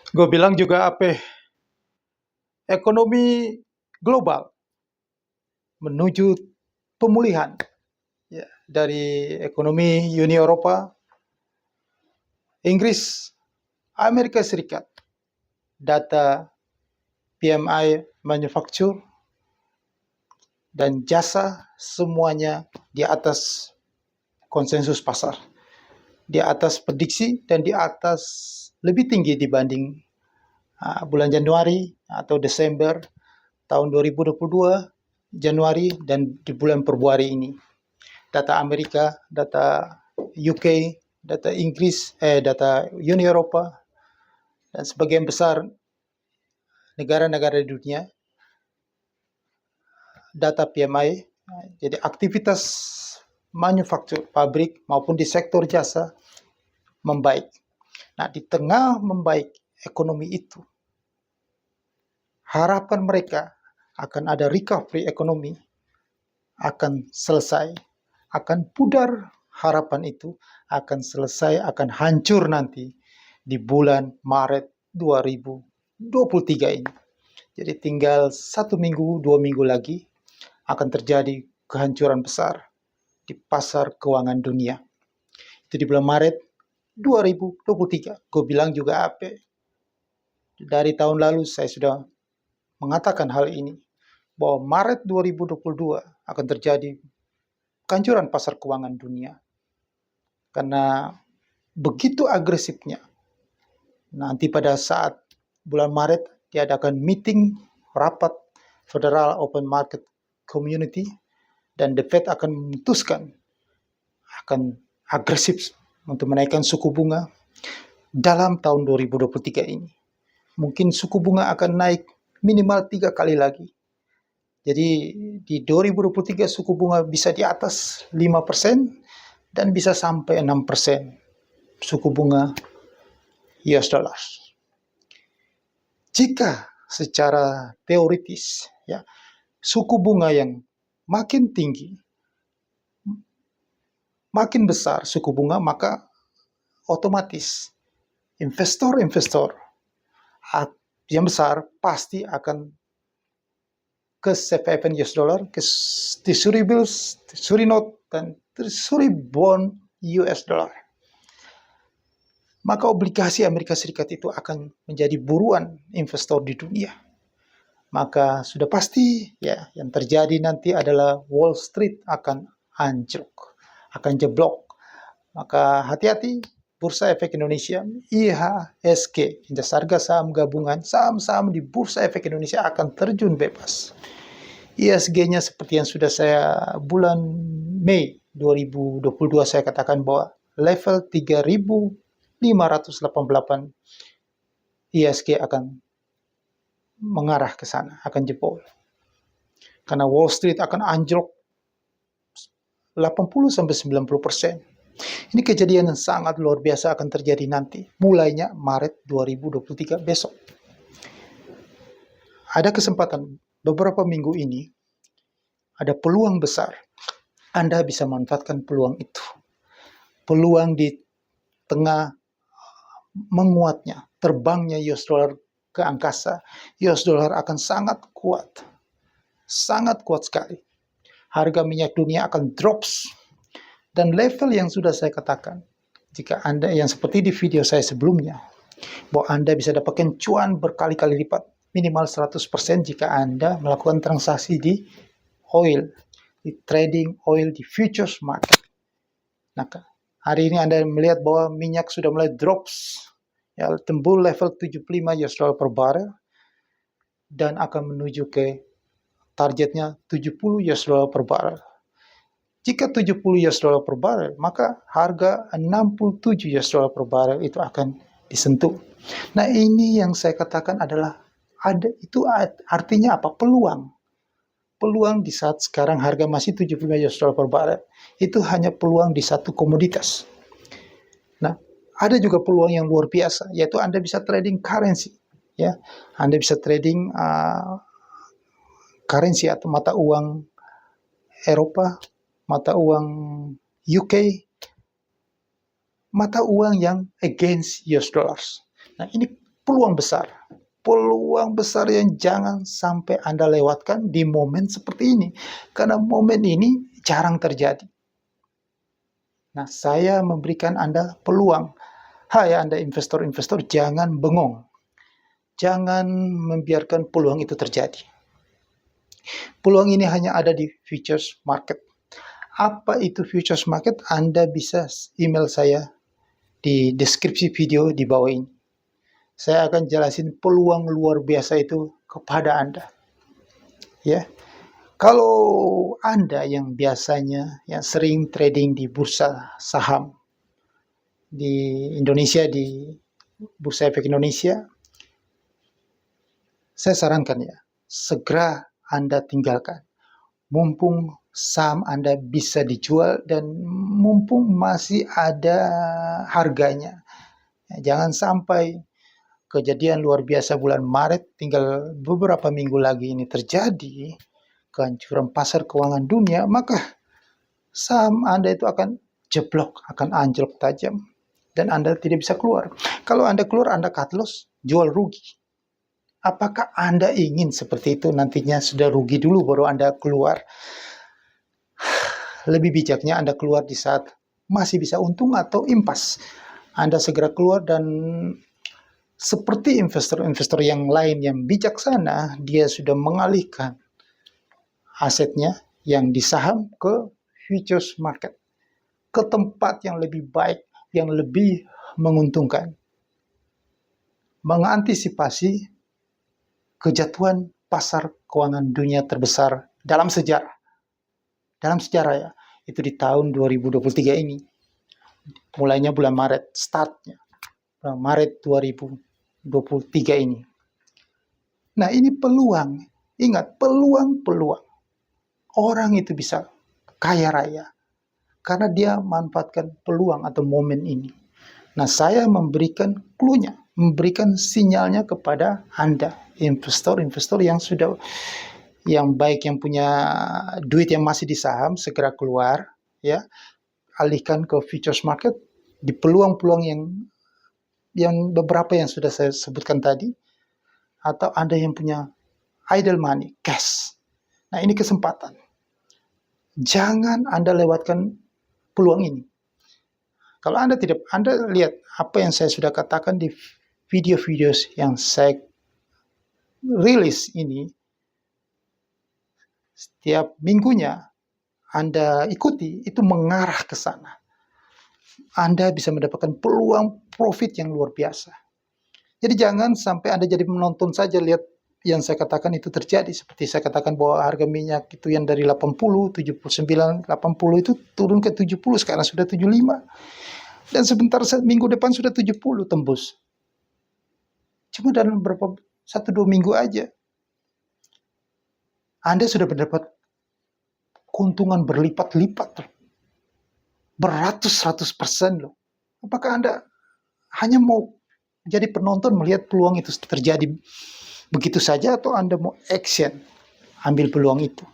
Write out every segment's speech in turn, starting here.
Gue bilang juga apa, ekonomi global menuju pemulihan ya, dari ekonomi Uni Eropa, Inggris, Amerika Serikat. Data PMI manufacture dan jasa semuanya di atas konsensus pasar, di atas prediksi dan di atas lebih tinggi dibanding bulan Januari atau Desember tahun 2022, Januari dan di bulan Februari ini. Data Amerika, data UK, data Inggris, data Uni Eropa, dan sebagian besar negara-negara di dunia, data PMI, jadi aktivitas manufaktur, pabrik maupun di sektor jasa membaik. Nah, di tengah membaik ekonomi itu, harapan mereka akan ada recovery ekonomi akan selesai, akan pudar harapan itu, akan selesai, akan hancur nanti di bulan Maret 2023 ini. Jadi tinggal 1 minggu, 2 minggu lagi akan terjadi kehancuran besar di pasar keuangan dunia. Itu di bulan Maret 2023. Gue bilang juga apa? Dari tahun lalu saya sudah mengatakan hal ini, bahwa Maret 2022 akan terjadi kehancuran pasar keuangan dunia. Karena begitu agresifnya. Nanti pada saat bulan Maret diadakan meeting rapat Federal Open Market Community dan The Fed akan memutuskan akan agresif untuk menaikkan suku bunga dalam tahun 2023 ini. Mungkin suku bunga akan naik minimal 3 kali lagi. Jadi di 2023 suku bunga bisa di atas 5% dan bisa sampai 6% suku bunga US dollar. Jika secara teoritis ya, suku bunga yang makin tinggi, makin besar suku bunga, maka otomatis investor-investor yang besar pasti akan ke safe haven US dollar, ke Treasury bills, Treasury note, dan Treasury bond US dollar. Maka obligasi Amerika Serikat itu akan menjadi buruan investor di dunia. Maka sudah pasti ya, yang terjadi nanti adalah Wall Street akan anjlok, akan jeblok. Maka hati-hati, Bursa Efek Indonesia, IHSG, Indeks Harga Saham Gabungan, saham-saham di Bursa Efek Indonesia akan terjun bebas. IHSG-nya seperti yang sudah saya bulan Mei 2022 saya katakan bahwa level 3.588 IHSG akan mengarah ke sana, akan jebol. Karena Wall Street akan anjlok 80-90%. Ini kejadian yang sangat luar biasa akan terjadi nanti, mulainya Maret 2023 besok. Ada kesempatan beberapa minggu ini, ada peluang besar. Anda bisa manfaatkan peluang itu. Peluang di tengah menguatnya, terbangnya US dollar ke angkasa, US dollar akan sangat kuat sekali. Harga minyak dunia akan drops, dan level yang sudah saya katakan, jika Anda yang seperti di video saya sebelumnya, bahwa Anda bisa dapatkan cuan berkali-kali lipat, minimal 100% jika Anda melakukan transaksi di oil, di trading oil di futures market. Nah, hari ini Anda melihat bahwa minyak sudah mulai drops, ya, tembus level 75 US dollar per barrel, dan akan menuju ke targetnya 70 US dollar per barrel. Jika 70 US dollar per barrel, maka harga 67 US dollar per barrel itu akan disentuh. Nah, ini yang saya katakan adalah itu artinya apa? Peluang di saat sekarang harga masih 75 US dollar per barrel. Itu hanya peluang di satu komoditas. Nah, ada juga peluang yang luar biasa, yaitu Anda bisa trading currency. Ya, Anda bisa trading currency atau mata uang Eropa, mata uang UK, mata uang yang against US dollars. Nah, ini peluang besar. Peluang besar yang jangan sampai Anda lewatkan di momen seperti ini. Karena momen ini jarang terjadi. Nah, saya memberikan Anda peluang. Hai Anda investor-investor, jangan bengong. Jangan membiarkan peluang itu terjadi. Peluang ini hanya ada di futures market. Apa itu futures market? Anda bisa email saya di deskripsi video di bawah ini. Saya akan jelasin peluang luar biasa itu kepada Anda. Ya. Kalau Anda yang biasanya yang sering trading di bursa saham di Indonesia, di Bursa Efek Indonesia, saya sarankan ya, segera Anda tinggalkan. Mumpung saham Anda bisa dijual dan mumpung masih ada harganya. Jangan sampai kejadian luar biasa bulan Maret, tinggal beberapa minggu lagi ini terjadi, kehancuran pasar keuangan dunia, maka saham Anda itu akan jeblok, akan anjlok tajam, dan Anda tidak bisa keluar. Kalau Anda keluar, Anda cut loss, jual rugi. Apakah Anda ingin seperti itu? Nantinya sudah rugi dulu baru Anda keluar. Lebih bijaknya Anda keluar di saat masih bisa untung atau impas. Anda segera keluar dan seperti investor-investor yang lain yang bijaksana, dia sudah mengalihkan asetnya yang di saham ke futures market, ke tempat yang lebih baik, yang lebih menguntungkan. Mengantisipasi kejatuhan pasar keuangan dunia terbesar dalam sejarah. Dalam sejarah ya, itu di tahun 2023 ini. Mulainya bulan Maret, startnya. Bulan Maret 2023 ini. Nah, ini peluang. Ingat, peluang-peluang. Orang itu bisa kaya raya karena dia manfaatkan peluang atau momen ini. Nah, saya memberikan clue-nya, memberikan sinyalnya kepada Anda, investor-investor yang sudah, yang baik yang punya duit yang masih di saham, segera keluar, ya, alihkan ke futures market di peluang-peluang yang beberapa yang sudah saya sebutkan tadi, atau Anda yang punya idle money, cash. Nah, ini kesempatan. Jangan Anda lewatkan peluang ini. Kalau Anda lihat apa yang saya sudah katakan di video-video yang saya rilis ini, setiap minggunya Anda ikuti, itu mengarah ke sana. Anda bisa mendapatkan peluang profit yang luar biasa. Jadi jangan sampai Anda jadi menonton saja, lihat yang saya katakan itu terjadi. Seperti saya katakan bahwa harga minyak itu yang dari 80, 79, 80 itu turun ke 70, sekarang sudah 75. Dan sebentar minggu depan sudah 70 tembus. Cuma dalam 1-2 minggu aja. Anda sudah mendapat keuntungan berlipat-lipat. Beratus-ratus% loh. Apakah Anda hanya mau jadi penonton melihat peluang itu terjadi begitu saja, atau Anda mau action, ambil peluang itu?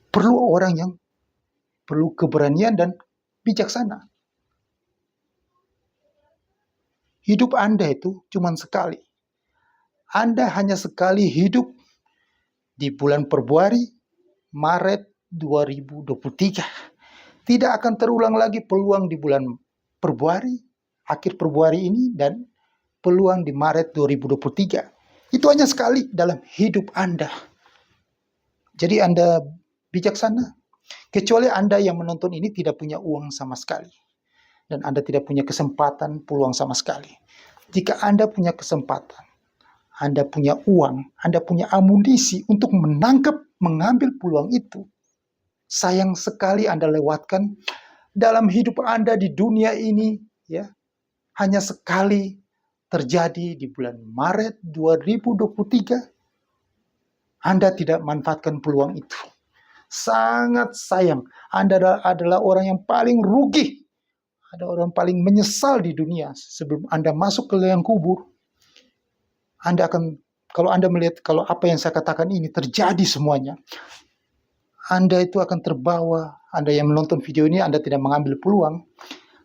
Perlu orang yang perlu keberanian dan bijaksana. Hidup Anda itu cuma sekali. Anda hanya sekali hidup di bulan Februari, Maret 2023. Tidak akan terulang lagi peluang di bulan Februari, akhir Februari ini, dan peluang di Maret 2023. Itu hanya sekali dalam hidup Anda. Jadi Anda bijaksana. Kecuali Anda yang menonton ini tidak punya uang sama sekali. Dan Anda tidak punya kesempatan peluang sama sekali. Jika Anda punya kesempatan, Anda punya uang, Anda punya amunisi untuk mengambil peluang itu, sayang sekali Anda lewatkan dalam hidup Anda di dunia ini, ya. Hanya sekali terjadi di bulan Maret 2023. Anda tidak manfaatkan peluang itu. Sangat sayang. Anda adalah orang yang paling rugi. Ada orang paling menyesal di dunia sebelum Anda masuk ke liang kubur. Anda akan, kalau Anda melihat kalau apa yang saya katakan ini terjadi semuanya, Anda itu akan terbawa. Anda yang menonton video ini, Anda tidak mengambil peluang,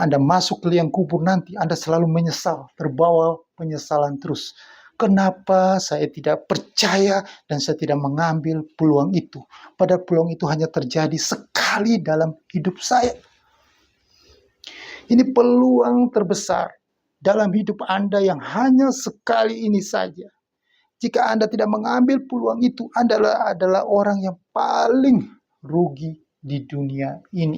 Anda masuk ke liang kubur nanti, Anda selalu menyesal, terbawa penyesalan terus. Kenapa saya tidak percaya dan saya tidak mengambil peluang itu? Padahal peluang itu hanya terjadi sekali dalam hidup saya. Ini peluang terbesar dalam hidup Anda yang hanya sekali ini saja. Jika Anda tidak mengambil peluang itu, Anda adalah orang yang paling rugi di dunia ini.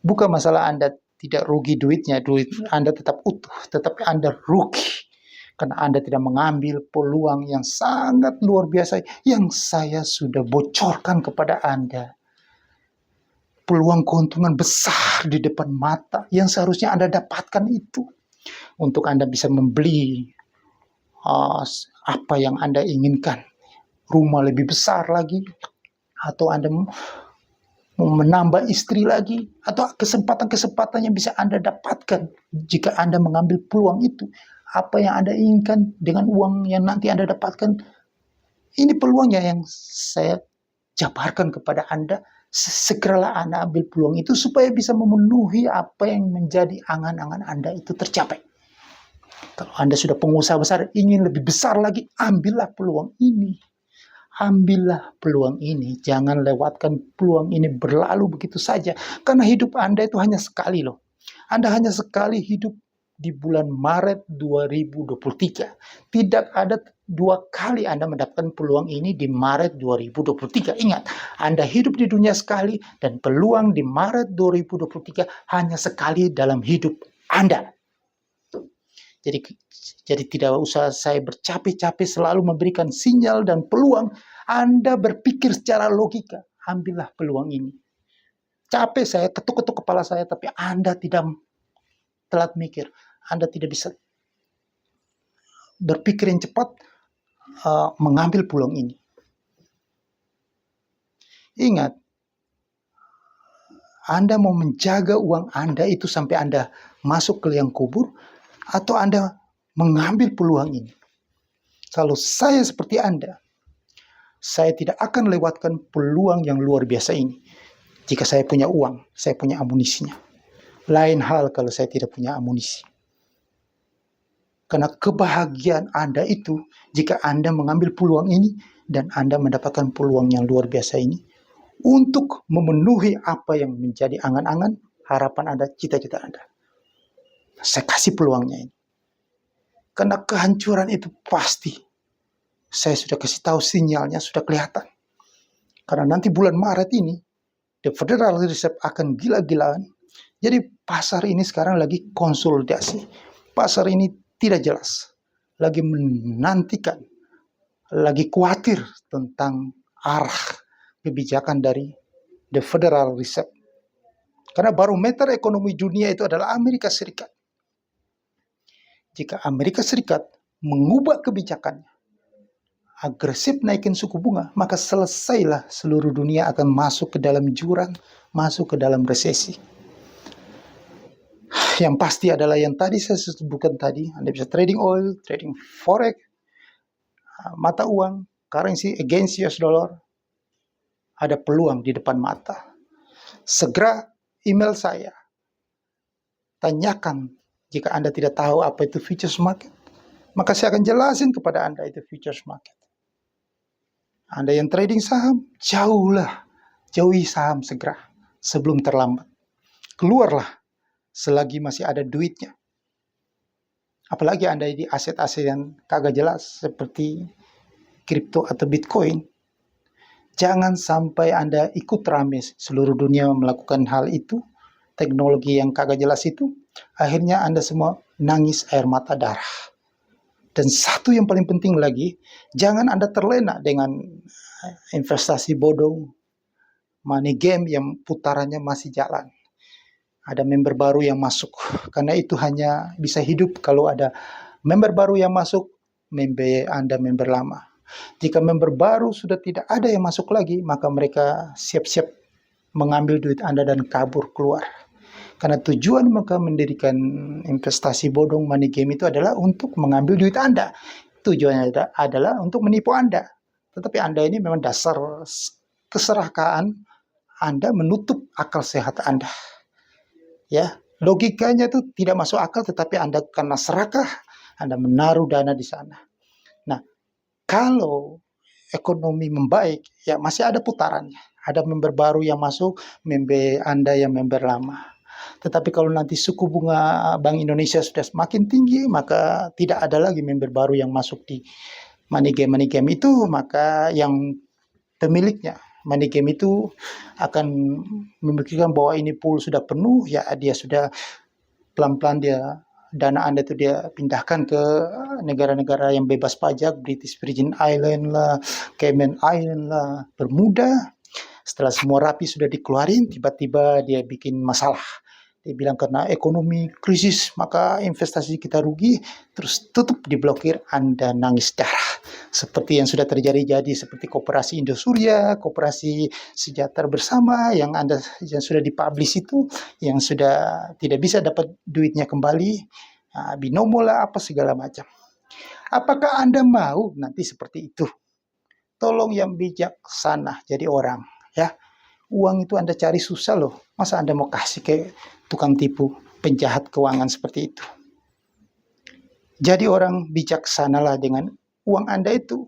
Bukan masalah Anda tidak rugi duitnya, duit Anda tetap utuh, tetapi Anda rugi karena Anda tidak mengambil peluang yang sangat luar biasa yang saya sudah bocorkan kepada Anda. Peluang keuntungan besar di depan mata yang seharusnya Anda dapatkan itu untuk Anda bisa membeli apa yang Anda inginkan, rumah lebih besar lagi, atau Anda mau menambah istri lagi, atau kesempatan-kesempatan yang bisa Anda dapatkan jika Anda mengambil peluang itu. Apa yang Anda inginkan dengan uang yang nanti Anda dapatkan, ini peluangnya yang saya jabarkan kepada Anda. Segeralah Anda ambil peluang itu supaya bisa memenuhi apa yang menjadi angan-angan Anda itu tercapai. Kalau Anda sudah pengusaha besar, ingin lebih besar lagi, ambillah peluang ini. Ambillah peluang ini, jangan lewatkan peluang ini berlalu begitu saja. Karena hidup Anda itu hanya sekali loh. Anda hanya sekali hidup di bulan Maret 2023. Tidak ada 2 kali Anda mendapatkan peluang ini di Maret 2023. Ingat, Anda hidup di dunia sekali dan peluang di Maret 2023 hanya sekali dalam hidup Anda. Jadi tidak usah saya bercapek-capek selalu memberikan sinyal dan peluang. Anda berpikir secara logika. Ambillah peluang ini. Capek saya, ketuk-ketuk kepala saya, tapi Anda tidak telat mikir. Anda tidak bisa berpikir yang cepat mengambil peluang ini. Ingat, Anda mau menjaga uang Anda itu sampai Anda masuk ke liang kubur, atau Anda mengambil peluang ini. Kalau saya seperti Anda, saya tidak akan lewatkan peluang yang luar biasa ini. Jika saya punya uang, saya punya amunisinya. Lain hal kalau saya tidak punya amunisi. Karena kebahagiaan Anda itu, jika Anda mengambil peluang ini, dan Anda mendapatkan peluang yang luar biasa ini, untuk memenuhi apa yang menjadi angan-angan, harapan Anda, cita-cita Anda. Saya kasih peluangnya ini. Karena kehancuran itu pasti. Saya sudah kasih tahu sinyalnya, sudah kelihatan. Karena nanti bulan Maret ini, The Federal Reserve akan gila-gilaan. Jadi pasar ini sekarang lagi konsolidasi. Pasar ini tidak jelas. Lagi menantikan. Lagi khawatir tentang arah kebijakan dari The Federal Reserve. Karena barometer ekonomi dunia itu adalah Amerika Serikat. Jika Amerika Serikat mengubah kebijakannya, agresif naikin suku bunga, maka selesailah seluruh dunia akan masuk ke dalam jurang, masuk ke dalam resesi. Yang pasti adalah yang tadi saya sebutkan tadi, Anda bisa trading oil, trading forex, mata uang, currency against US dollar, ada peluang di depan mata. Segera email saya, tanyakan jika Anda tidak tahu apa itu futures market, maka saya akan jelasin kepada Anda itu futures market. Anda yang trading saham, jauhi saham segera sebelum terlambat. Keluarlah selagi masih ada duitnya. Apalagi Anda di aset-aset yang kagak jelas seperti kripto atau Bitcoin. Jangan sampai Anda ikut rame seluruh dunia melakukan hal itu, teknologi yang kagak jelas itu, akhirnya Anda semua nangis air mata darah. Dan satu yang paling penting lagi, jangan Anda terlena dengan investasi bodong, money game yang putarannya masih jalan. Ada member baru yang masuk, karena itu hanya bisa hidup kalau ada member baru yang masuk, member Anda member lama. Jika member baru sudah tidak ada yang masuk lagi, maka mereka siap-siap mengambil duit Anda dan kabur keluar. Karena tujuan mereka mendirikan investasi bodong money game itu adalah untuk mengambil duit Anda. Tujuannya adalah untuk menipu Anda. Tetapi Anda ini memang dasar keserakahan Anda menutup akal sehat Anda. Ya, logikanya itu tidak masuk akal, tetapi Anda karena serakah, Anda menaruh dana di sana. Nah, kalau ekonomi membaik, ya masih ada putarannya. Ada member baru yang masuk, member Anda yang member lama. Tetapi kalau nanti suku bunga Bank Indonesia sudah semakin tinggi, maka tidak ada lagi member baru yang masuk di money game itu, maka yang pemiliknya money game itu akan memikirkan bahwa ini pool sudah penuh, ya dia sudah pelan-pelan dia dana Anda itu dia pindahkan ke negara-negara yang bebas pajak, British Virgin Island lah, Cayman Island lah, Bermuda. Setelah semua rapi sudah dikeluarin, tiba-tiba dia bikin masalah. Dia bilang karena ekonomi krisis, maka investasi kita rugi, terus tutup, diblokir, Anda nangis darah. Seperti yang sudah terjadi seperti Koperasi Indosuria, Koperasi Sejahtera Bersama yang sudah dipublish itu, yang sudah tidak bisa dapat duitnya kembali, binomo lah apa segala macam. Apakah Anda mau nanti seperti itu? Tolong yang bijaksana jadi orang, ya. Uang itu Anda cari susah loh. Masa Anda mau kasih ke tukang tipu, penjahat keuangan seperti itu? Jadi orang bijaksanalah dengan uang Anda itu.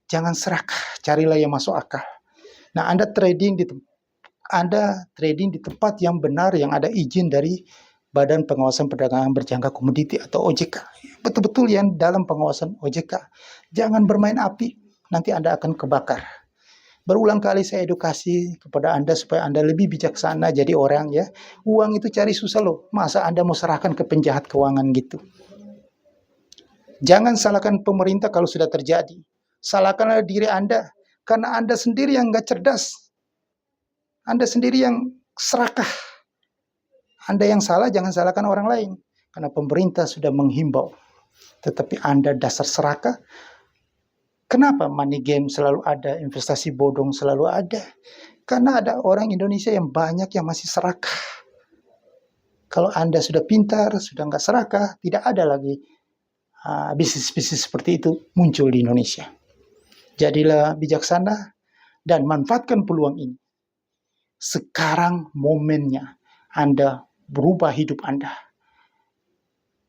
Jangan serakah, carilah yang masuk akal. Nah, Anda trading di tempat yang benar, yang ada izin dari Badan Pengawasan Perdagangan Berjangka Komoditi atau OJK. Betul-betul yang dalam pengawasan OJK. Jangan bermain api, nanti Anda akan kebakar. Berulang kali saya edukasi kepada Anda supaya Anda lebih bijaksana jadi orang, ya. Uang itu cari susah loh. Masa Anda mau serahkan ke penjahat keuangan gitu? Jangan salahkan pemerintah kalau sudah terjadi. Salahkanlah diri Anda. Karena Anda sendiri yang nggak cerdas. Anda sendiri yang serakah. Anda yang salah, jangan salahkan orang lain. Karena pemerintah sudah menghimbau. Tetapi Anda dasar serakah. Kenapa money game selalu ada, investasi bodong selalu ada? Karena ada orang Indonesia yang banyak yang masih serakah. Kalau Anda sudah pintar, sudah nggak serakah, tidak ada lagi bisnis-bisnis seperti itu muncul di Indonesia. Jadilah bijaksana dan manfaatkan peluang ini. Sekarang momennya Anda berubah hidup Anda.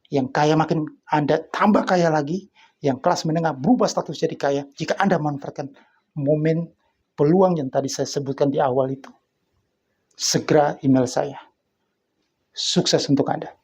Yang kaya makin Anda tambah kaya lagi, yang kelas menengah berubah status jadi kaya jika Anda manfaatkan momen peluang yang tadi saya sebutkan di awal itu. Segera email saya. Sukses untuk Anda.